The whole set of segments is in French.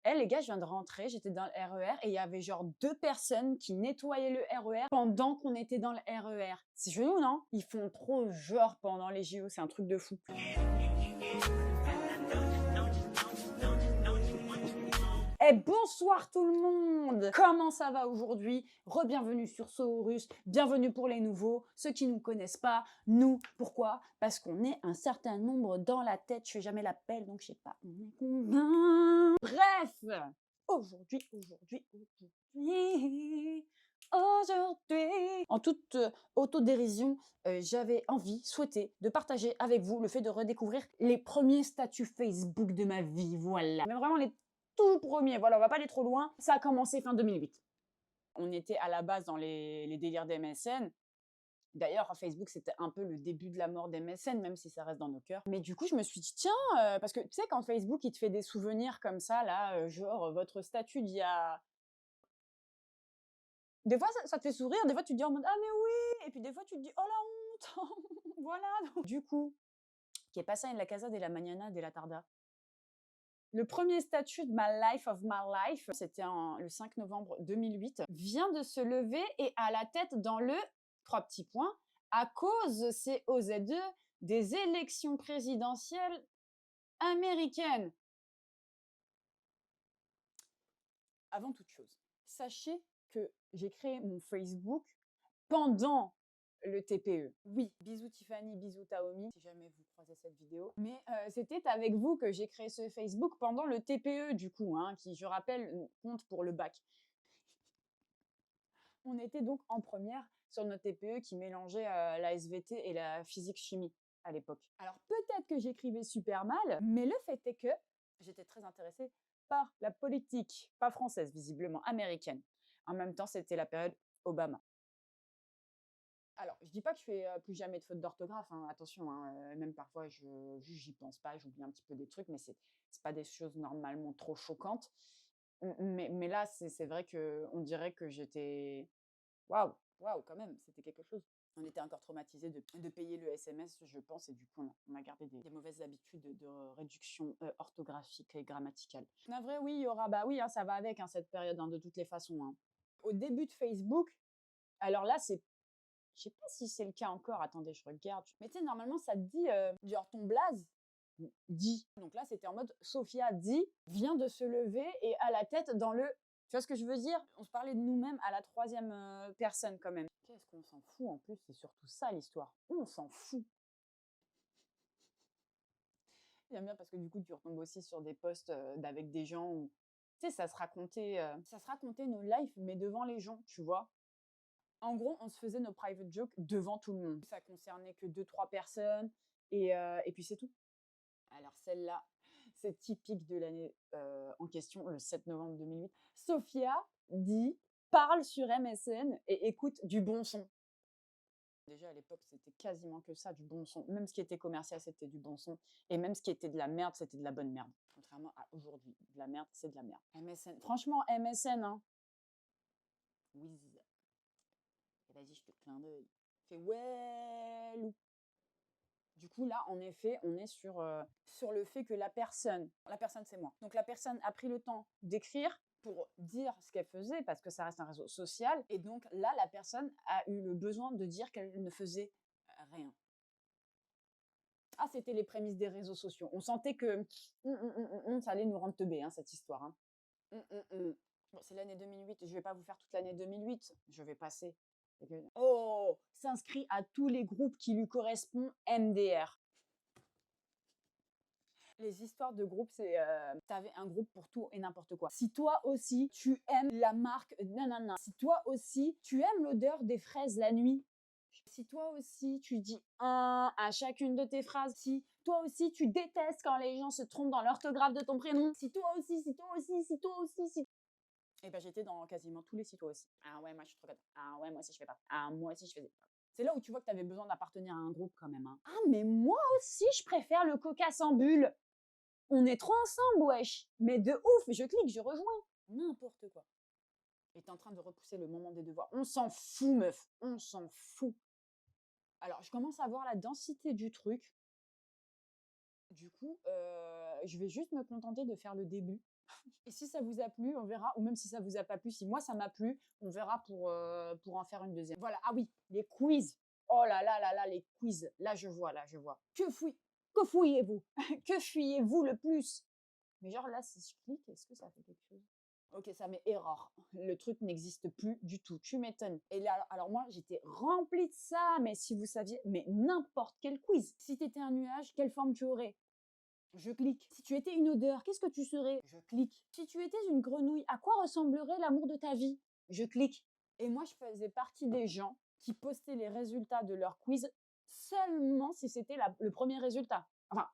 Eh les gars, je viens de rentrer, j'étais dans le RER et il y avait genre 2 personnes qui nettoyaient le RER pendant qu'on était dans le RER. C'est chelou, non? Ils font trop genre pendant les JO, c'est un truc de fou. Eh bonsoir tout le monde! Comment ça va aujourd'hui? Re-bienvenue sur Saurus, bienvenue pour les nouveaux, ceux qui ne nous connaissent pas, nous, pourquoi? Parce qu'on est un certain nombre dans la tête, je fais jamais l'appel, donc je sais pas, on est combien? Bref! Aujourd'hui, en toute autodérision, j'avais souhaité de partager avec vous le fait de redécouvrir les premiers statuts Facebook de ma vie, voilà. Mais vraiment les tout premier, voilà, on va pas aller trop loin. Ça a commencé fin 2008. On était à la base dans les délires des MSN. D'ailleurs, Facebook, c'était un peu le début de la mort des MSN, même si ça reste dans nos cœurs. Mais du coup, je me suis dit, tiens, parce que tu sais, quand Facebook, il te fait des souvenirs comme ça, là, genre votre statut d'il y a... Des fois, ça te fait sourire, des fois, tu te dis en mode, ah mais oui, et puis des fois, tu te dis, oh la honte, voilà. Donc, du coup, qui est passé à la Casa de la Mañana de la Tarda. Le premier statut de My Life of My Life, c'était le 5 novembre 2008, vient de se lever et à la tête dans le, 3 petits points, à cause, COZE, des élections présidentielles américaines. Avant toute chose, sachez que j'ai créé mon Facebook pendant le TPE. Oui, bisous Tiffany, bisous Taomi, si jamais vous croisez cette vidéo. Mais c'était avec vous que j'ai créé ce Facebook pendant le TPE du coup, hein, qui, je rappelle, compte pour le bac. On était donc en première sur notre TPE qui mélangeait la SVT et la physique-chimie à l'époque. Alors peut-être que j'écrivais super mal, mais le fait est que j'étais très intéressée par la politique, pas française visiblement, américaine. En même temps, c'était la période Obama. Alors, je dis pas que je fais plus jamais de fautes d'orthographe, hein, attention, hein, même parfois j'y pense pas, j'oublie un petit peu des trucs, mais c'est pas des choses normalement trop choquantes. Mais là, c'est vrai qu'on dirait que j'étais... Waouh, waouh, quand même, c'était quelque chose. On était encore traumatisés de payer le SMS, je pense, et du coup, on a gardé des mauvaises habitudes de réduction orthographique et grammaticale. En vrai, oui, il y aura, bah oui, hein, ça va avec hein, cette période, hein, de toutes les façons. Hein. Au début de Facebook, alors là, c'est je sais pas si c'est le cas encore, attendez, je regarde. Mais tu sais, normalement, ça te dit, genre ton blaze, dit. Donc là, c'était en mode, Sophia dit, vient de se lever et à la tête dans le... Tu vois ce que je veux dire? On se parlait de nous-mêmes à la 3e personne quand même. Qu'est-ce qu'on s'en fout en plus, c'est surtout ça l'histoire. On s'en fout. J'aime bien parce que du coup, tu retombes aussi sur des posts avec des gens où, tu sais, ça se racontait nos lives, mais devant les gens, tu vois. En gros, on se faisait nos private jokes devant tout le monde. Ça concernait que 2-3 personnes et puis c'est tout. Alors celle-là, c'est typique de l'année en question, le 7 novembre 2008. Sophia dit, parle sur MSN et écoute du bon son. Déjà à l'époque, c'était quasiment que ça, du bon son. Même ce qui était commercial, c'était du bon son. Et même ce qui était de la merde, c'était de la bonne merde. Contrairement à aujourd'hui. De la merde, c'est de la merde. MSN. Franchement, MSN, hein. Oui. Vas-y, je te clin d'œil. Fais ouais, loup. Du coup, là, en effet, on est sur le fait que la personne c'est moi. Donc la personne a pris le temps d'écrire pour dire ce qu'elle faisait, parce que ça reste un réseau social. Et donc là, la personne a eu le besoin de dire qu'elle ne faisait rien. Ah, c'était les prémices des réseaux sociaux. On sentait que ça allait nous rendre teubés, hein, cette histoire. Hein. Bon, c'est l'année 2008. Je ne vais pas vous faire toute l'année 2008. Je vais passer. Oh, s'inscrit à tous les groupes qui lui correspondent, MDR. Les histoires de groupes, c'est t'avais un groupe pour tout et n'importe quoi. Si toi aussi tu aimes la marque nanana, si toi aussi tu aimes l'odeur des fraises la nuit, si toi aussi tu dis un à chacune de tes phrases, si toi aussi tu détestes quand les gens se trompent dans l'orthographe de ton prénom, si toi aussi, si toi aussi, si toi aussi, si... Et ben j'étais dans quasiment tous les si toi aussi. Ah ouais, moi je suis trop content. Ah ouais, moi aussi je fais pas. Ah moi aussi je faisais pas. C'est là où tu vois que tu avais besoin d'appartenir à un groupe quand même. Hein. Ah mais moi aussi je préfère le coca sans bulle. On est trop ensemble, wesh. Mais de ouf, je clique, je rejoins. N'importe quoi. Et t'es en train de repousser le moment des devoirs. On s'en fout, meuf. On s'en fout. Alors, je commence à voir la densité du truc. Du coup, je vais juste me contenter de faire le début. Et si ça vous a plu, on verra, ou même si ça vous a pas plu, si moi ça m'a plu, on verra pour en faire une deuxième. Voilà, ah oui, les quiz. Oh là là là là, les quiz. Là, je vois, là, je vois. Que fouillez-vous? Que fuyez-vous le plus? Mais genre là, si je clique, est-ce que ça fait quelque chose? Ok, ça met erreur. Le truc n'existe plus du tout. Tu m'étonnes. Et là, alors moi, j'étais remplie de ça. Mais si vous saviez, mais n'importe quel quiz. Si tu étais un nuage, quelle forme tu aurais? Je clique. Si tu étais une odeur, qu'est-ce que tu serais? Je clique. Si tu étais une grenouille, à quoi ressemblerait l'amour de ta vie? Je clique. Et moi, je faisais partie des gens qui postaient les résultats de leur quiz seulement si c'était le premier résultat. Enfin,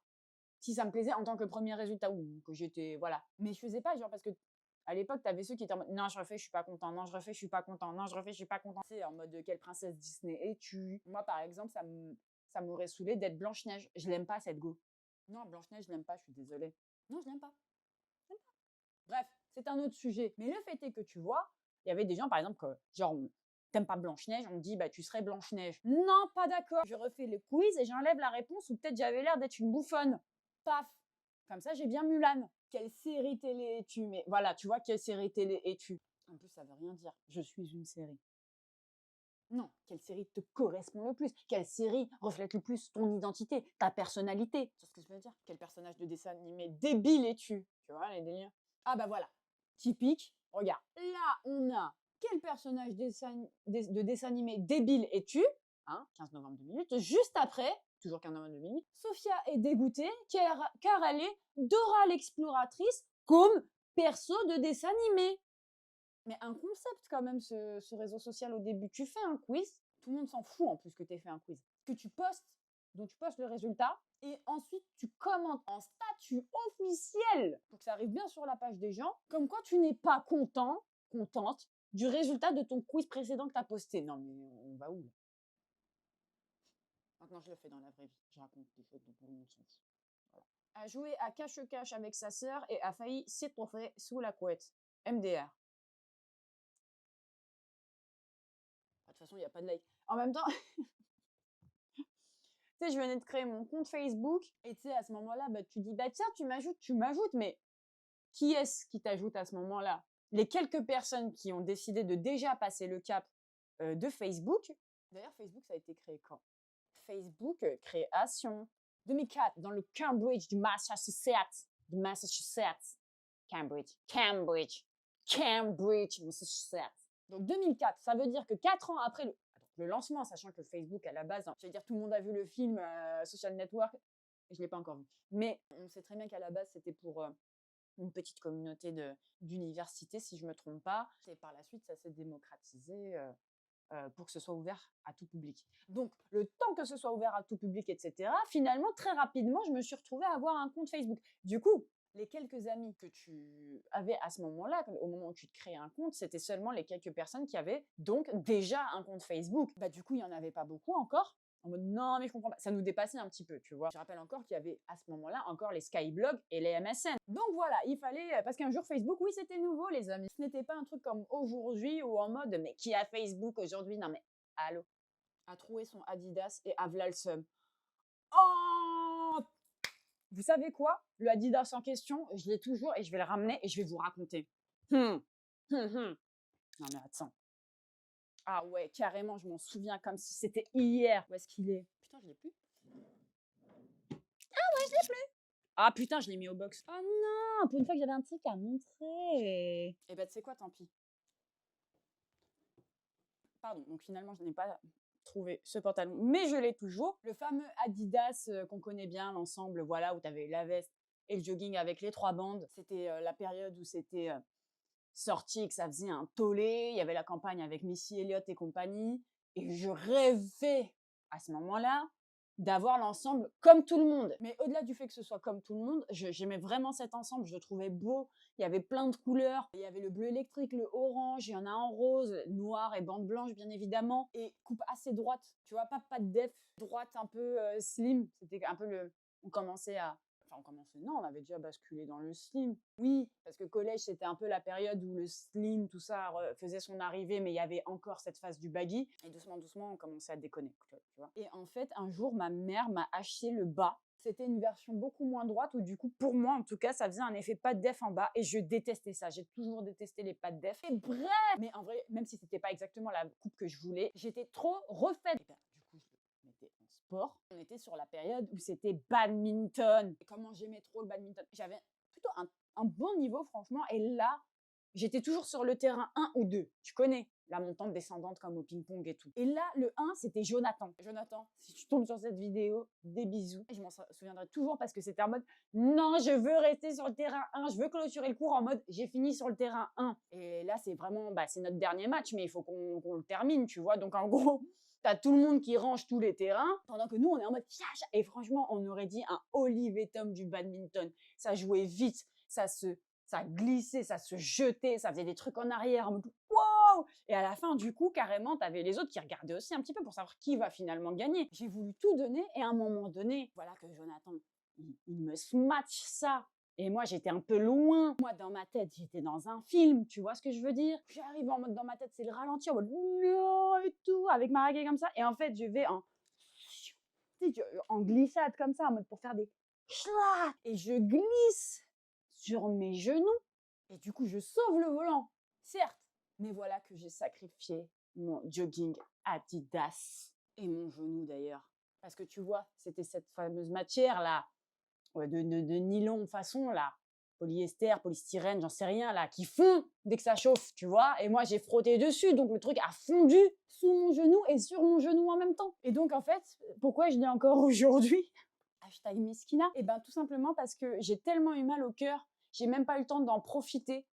si ça me plaisait en tant que premier résultat ou que j'étais, voilà. Mais je faisais pas genre parce que à l'époque, tu avais ceux qui étaient en mode non, je refais, je suis pas content, non, je refais, je suis pas content, non, je refais, je suis pas content. C'est en mode quelle princesse Disney es-tu? Moi, par exemple, ça m'aurait saoulé d'être Blanche-Neige. Je l'aime pas cette go. Non, Blanche-Neige, je l'aime pas, je suis désolée. Non, je l'aime pas. Je l'aime pas. Bref, c'est un autre sujet. Mais le fait est que tu vois, il y avait des gens, par exemple, que, genre, t'aimes pas Blanche-Neige, on me dit, bah, tu serais Blanche-Neige. Non, pas d'accord. Je refais le quiz et j'enlève la réponse ou peut-être j'avais l'air d'être une bouffonne. Paf. Comme ça, j'ai bien Mulan. Quelle série télé es-tu? Mais voilà, tu vois, quelle série télé es-tu? En plus, ça veut rien dire. Je suis une série. Non, quelle série te correspond le plus? Quelle série reflète le plus ton identité, ta personnalité? C'est ce que je veux dire. Quel personnage de dessin animé débile es-tu? Tu vois, les délires. Ah bah voilà, typique. Regarde, là, on a quel personnage de dessin animé débile es-tu? Hein, 15 novembre 2008. Juste après, toujours 15 novembre 2008, Sophia est dégoûtée car elle est Dora l'exploratrice comme perso de dessin animé. Mais un concept quand même, ce réseau social au début. Tu fais un quiz, tout le monde s'en fout en plus que tu aies fait un quiz. Que tu postes, donc tu postes le résultat, et ensuite tu commentes en statut officiel, pour que ça arrive bien sur la page des gens, comme quoi tu n'es pas content, contente, du résultat de ton quiz précédent que tu as posté. Non mais on va où là? Maintenant je le fais dans la vraie vie, je raconte des choses dont tout le monde s'en fout. Voilà. A joué à cache-cache avec sa sœur et a failli s'étouffer sous la couette. MDR. De toute façon, il n'y a pas de like. En même temps, tu sais, je venais de créer mon compte Facebook et tu sais, à ce moment-là, bah, tu dis, bah tiens, tu m'ajoutes, mais qui est-ce qui t'ajoute à ce moment-là? Les quelques personnes qui ont décidé de déjà passer le cap de Facebook. D'ailleurs, Facebook, ça a été créé quand? Facebook, création 2004, dans le Cambridge du Massachusetts. Cambridge, Massachusetts. Donc 2004, ça veut dire que 4 ans après le lancement, sachant que Facebook à la base, je veux dire tout le monde a vu le film Social Network, et je l'ai pas encore vu. Mais on sait très bien qu'à la base c'était pour une petite communauté d'université, si je me trompe pas. Et par la suite, ça s'est démocratisé pour que ce soit ouvert à tout public. Donc, le temps que ce soit ouvert à tout public, etc., finalement, très rapidement, je me suis retrouvée à avoir un compte Facebook. Du coup, les quelques amis que tu avais à ce moment-là, au moment où tu te créais un compte, c'était seulement les quelques personnes qui avaient donc déjà un compte Facebook. Bah, du coup, il n'y en avait pas beaucoup encore. En mode non, mais je comprends pas. Ça nous dépassait un petit peu, tu vois. Je rappelle encore qu'il y avait à ce moment-là encore les Skyblog et les MSN. Donc voilà, il fallait. Parce qu'un jour, Facebook, oui, c'était nouveau, les amis. Ce n'était pas un truc comme aujourd'hui ou en mode, mais qui a Facebook aujourd'hui? Non, mais allô? A trouvé son Adidas et a v'là le seum. Oh! Vous savez quoi? Le Adidas en question, je l'ai toujours et je vais le ramener et je vais vous raconter. Non mais attends. Ah ouais, carrément, je m'en souviens comme si c'était hier. Où est-ce qu'il est? Putain, je l'ai plus. Ah putain, je l'ai mis au box. Oh non, pour une fois que j'avais un truc à montrer. Eh ben, tu sais quoi, tant pis. Pardon, donc finalement, je n'ai pas trouvé ce pantalon, mais je l'ai toujours. Le fameux Adidas qu'on connaît bien, l'ensemble, voilà, où tu avais la veste et le jogging avec les 3 bandes. C'était la période où c'était sorti, que ça faisait un tollé. Il y avait la campagne avec Missy Elliott et compagnie. Et je rêvais, à ce moment-là, d'avoir l'ensemble comme tout le monde. Mais au-delà du fait que ce soit comme tout le monde, j'aimais vraiment cet ensemble, je le trouvais beau. Il y avait plein de couleurs. Il y avait le bleu électrique, le orange, il y en a en rose, noir et bande blanche, bien évidemment. Et coupe assez droite, tu vois, pas de def, droite un peu slim. C'était un peu on commençait à Enfin, on commençait, non, on avait déjà basculé dans le slim. Oui, parce que collège, c'était un peu la période où le slim, tout ça faisait son arrivée, mais il y avait encore cette phase du baggy. Et doucement, doucement, on commençait à déconner, tu vois. Et en fait, un jour, ma mère m'a acheté le bas. C'était une version beaucoup moins droite où du coup, pour moi, en tout cas, ça faisait un effet pas de def en bas et je détestais ça. J'ai toujours détesté les pas de def. Et bref, mais en vrai, même si c'était pas exactement la coupe que je voulais, j'étais trop refaite. Et ben, du coup, je le mettais en sport. On était sur la période où c'était badminton. Et comment j'aimais trop le badminton. J'avais plutôt un bon niveau, franchement. Et là, j'étais toujours sur le terrain 1 ou 2. Tu connais la montante descendante comme au ping-pong et tout. Et là, le 1, c'était Jonathan. Jonathan, si tu tombes sur cette vidéo, des bisous. Et je m'en souviendrai toujours parce que c'était en mode non, je veux rester sur le terrain 1, je veux clôturer le cours en mode j'ai fini sur le terrain 1. Et là, c'est vraiment, c'est notre dernier match, mais il faut qu'on le termine, tu vois. Donc en gros, t'as tout le monde qui range tous les terrains, pendant que nous, on est en mode et franchement, on aurait dit un Olivier Tom du badminton. Ça jouait vite, ça glissait, ça se jetait, ça faisait des trucs en arrière, en mode wow! Et à la fin, du coup, carrément, t'avais les autres qui regardaient aussi un petit peu pour savoir qui va finalement gagner. J'ai voulu tout donner et à un moment donné, voilà que Jonathan, il me smatch ça. Et moi, j'étais un peu loin. Moi, dans ma tête, j'étais dans un film, tu vois ce que je veux dire? J'arrive en mode, dans ma tête, c'est le ralenti, en mode non et tout, avec ma raquette comme ça. Et en fait, je vais en glissade comme ça, en mode pour faire des chlac. Et je glisse sur mes genoux. Et du coup, je sauve le volant, certes. Mais voilà que j'ai sacrifié mon jogging Adidas et mon genou d'ailleurs. Parce que tu vois, c'était cette fameuse matière là, de nylon façon là, polyester, polystyrène, j'en sais rien là, qui fond dès que ça chauffe, tu vois. Et moi, j'ai frotté dessus, donc le truc a fondu sous mon genou et sur mon genou en même temps. Et donc en fait, pourquoi je dis encore aujourd'hui hashtag Miskina? Et ben tout simplement parce que j'ai tellement eu mal au cœur, j'ai même pas eu le temps d'en profiter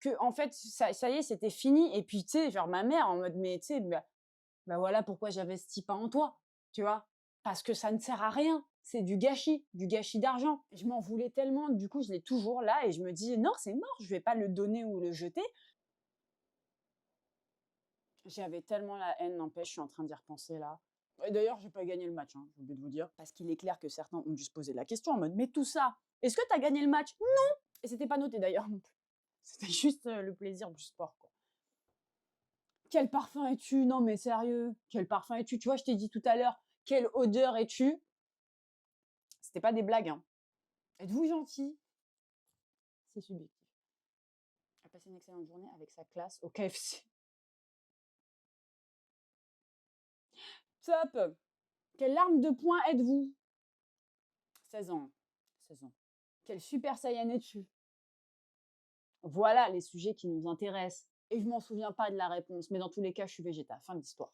que en fait ça y est, c'était fini. Et puis tu sais, genre ma mère en mode mais tu sais, bah voilà pourquoi j'investis pas en toi, tu vois, parce que ça ne sert à rien, c'est du gâchis d'argent. Je m'en voulais tellement, du coup je l'ai toujours là et je me dis non, c'est mort, je vais pas le donner ou le jeter. J'avais tellement la haine, n'empêche, je suis en train d'y repenser là. Et d'ailleurs, j'ai pas gagné le match, hein, j'ai oublié de vous dire, parce qu'il est clair que certains ont dû se poser la question en mode mais tout ça, est-ce que t'as gagné le match? Non. Et c'était pas noté d'ailleurs non plus. C'était juste le plaisir du sport, quoi. Quel parfum es-tu? Non mais sérieux, quel parfum es-tu? Tu vois, je t'ai dit tout à l'heure, quelle odeur es-tu? C'était pas des blagues, hein. Êtes-vous gentil? C'est subjectif. A passé une excellente journée avec sa classe au KFC. Top! Quelle arme de poing êtes-vous? 16 ans. 16 ans. Quel super saiyan es-tu? Voilà les sujets qui nous intéressent. Et je m'en souviens pas de la réponse, mais dans tous les cas, je suis végéta. Fin de l'histoire.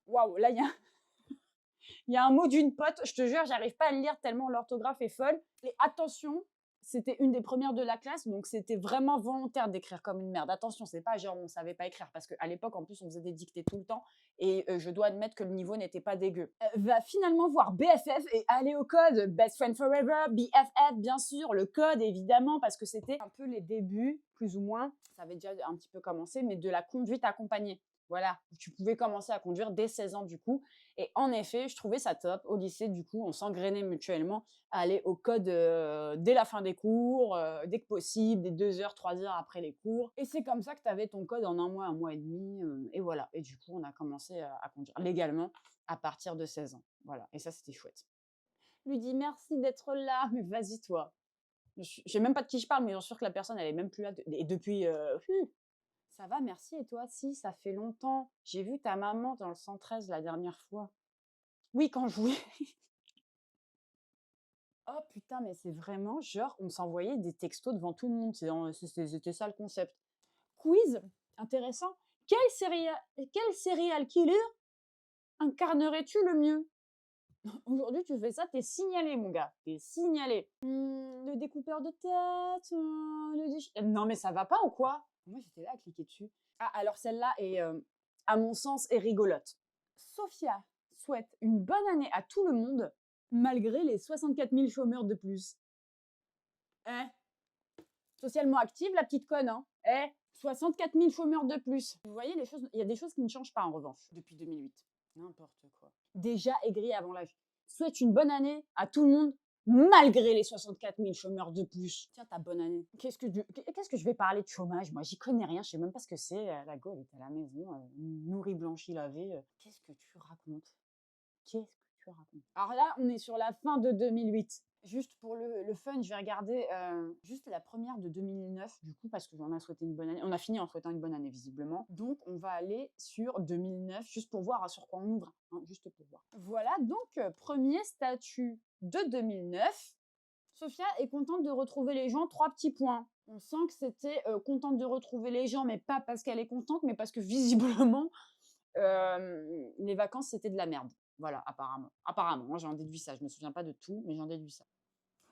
Waouh, là, il y a un mot d'une pote, je te jure, j'arrive pas à le lire tellement l'orthographe est folle. Et attention, c'était une des premières de la classe, donc c'était vraiment volontaire d'écrire comme une merde. Attention, c'est pas genre on savait pas écrire, parce qu'à l'époque, en plus, on faisait des dictées tout le temps, et je dois admettre que le niveau n'était pas dégueu. Va finalement voir BFF et aller au code Best Friend Forever, BFF, bien sûr, le code, évidemment, parce que c'était un peu les débuts, plus ou moins, ça avait déjà un petit peu commencé, mais de la conduite accompagnée. Voilà, tu pouvais commencer à conduire dès 16 ans du coup. Et en effet, je trouvais ça top. Au lycée, du coup, on s'engrainait mutuellement à aller au code dès la fin des cours, dès que possible, des 2 heures, 3 heures après les cours. Et c'est comme ça que tu avais ton code en un mois et demi. Et voilà. Et du coup, on a commencé à conduire légalement à partir de 16 ans. Voilà. Et ça, c'était chouette. Lui dit merci d'être là, mais vas-y toi. Je sais même pas de qui je parle, mais j'en suis sûre que la personne, elle est même plus là. Et depuis, ça va, merci. Et toi? Si, ça fait longtemps. J'ai vu ta maman dans le 113 la dernière fois. Oui, quand je jouais. Oh putain, mais c'est vraiment genre, on s'envoyait des textos devant tout le monde. C'était ça le concept. Quiz, intéressant. Quel serial killer incarnerais-tu le mieux? Aujourd'hui, tu fais ça, t'es signalé, mon gars. T'es signalé. Le découpeur de tête, non, mais ça va pas ou quoi? Moi, j'étais là à cliquer dessus. Ah, alors celle-là est, à mon sens, est rigolote. Sophia souhaite une bonne année à tout le monde, malgré les 64 000 chômeurs de plus. Hein? Socialement active, la petite conne, hein? 64 000 chômeurs de plus. Vous voyez, il y a des choses qui ne changent pas en revanche depuis 2008. N'importe quoi. Déjà aigri avant l'âge. Souhaite une bonne année à tout le monde, malgré les 64 000 chômeurs de plus. Tiens, ta bonne année. Qu'est-ce que je vais parler de chômage? Moi, j'y connais rien, je sais même pas ce que c'est. La go, elle est à la maison, nourrie, blanchie, lavée. Qu'est-ce que tu racontes? Qu'est-ce que tu racontes? Alors là, on est sur la fin de 2008. Juste pour le fun, je vais regarder juste la première de 2009, du coup, parce qu'on a souhaité une bonne année. On a fini en souhaitant une bonne année, visiblement. Donc, on va aller sur 2009, juste pour voir sur quoi on ouvre, hein, juste pour voir. Voilà, donc, premier statut de 2009. Sophia est contente de retrouver les gens, 3 petits points. On sent que c'était contente de retrouver les gens, mais pas parce qu'elle est contente, mais parce que visiblement, les vacances, c'était de la merde. Voilà, apparemment. Apparemment, moi j'en déduis ça. Je me souviens pas de tout, mais j'en déduis ça.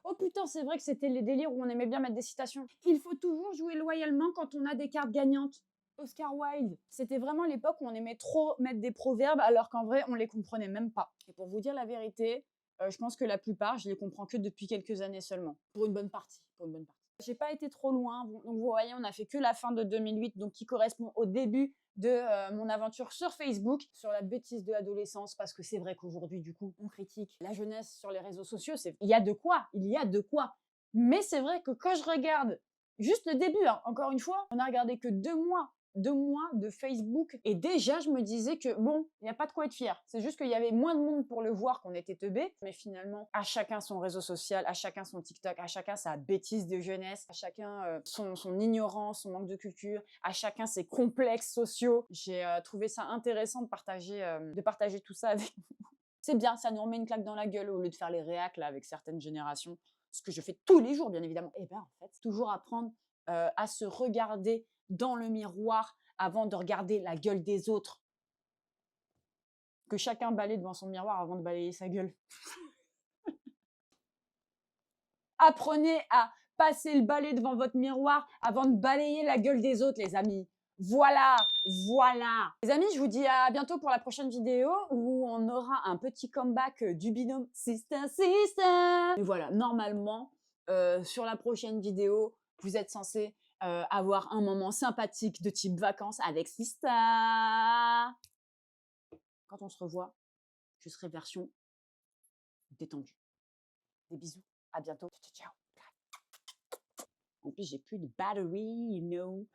Oh putain, c'est vrai que c'était les délires où on aimait bien mettre des citations. Il faut toujours jouer loyalement quand on a des cartes gagnantes. Oscar Wilde. C'était vraiment l'époque où on aimait trop mettre des proverbes alors qu'en vrai, on les comprenait même pas. Et pour vous dire la vérité, je pense que la plupart, je les comprends que depuis quelques années seulement. Pour une bonne partie. Pour une bonne partie. J'ai pas été trop loin. Donc vous voyez, on a fait que la fin de 2008, donc qui correspond au début de mon aventure sur Facebook, sur la bêtise de l'adolescence, parce que c'est vrai qu'aujourd'hui, du coup, on critique la jeunesse sur les réseaux sociaux. Il y a de quoi, il y a de quoi. Mais c'est vrai que quand je regarde juste le début, hein, encore une fois, on a regardé que 2 mois de Facebook. Et déjà, je me disais que bon, il n'y a pas de quoi être fier. C'est juste qu'il y avait moins de monde pour le voir qu'on était teubés. Mais finalement, à chacun son réseau social, à chacun son TikTok, à chacun sa bêtise de jeunesse, à chacun son ignorance, son manque de culture, à chacun ses complexes sociaux. J'ai trouvé ça intéressant de partager tout ça avec vous. C'est bien, ça nous remet une claque dans la gueule au lieu de faire les réacs là, avec certaines générations. Ce que je fais tous les jours, bien évidemment. Et bien, en fait, toujours apprendre à se regarder dans le miroir avant de regarder la gueule des autres. Que chacun balaye devant son miroir avant de balayer sa gueule. Apprenez à passer le balai devant votre miroir avant de balayer la gueule des autres, les amis. Voilà, voilà. Les amis, je vous dis à bientôt pour la prochaine vidéo où on aura un petit comeback du binôme Sister Sister. Et voilà, normalement, sur la prochaine vidéo, vous êtes censés avoir un moment sympathique de type vacances avec Sister. Quand on se revoit, je serai version détendue. Des bisous, à bientôt. Ciao, ciao. En plus, j'ai plus de batterie, you know.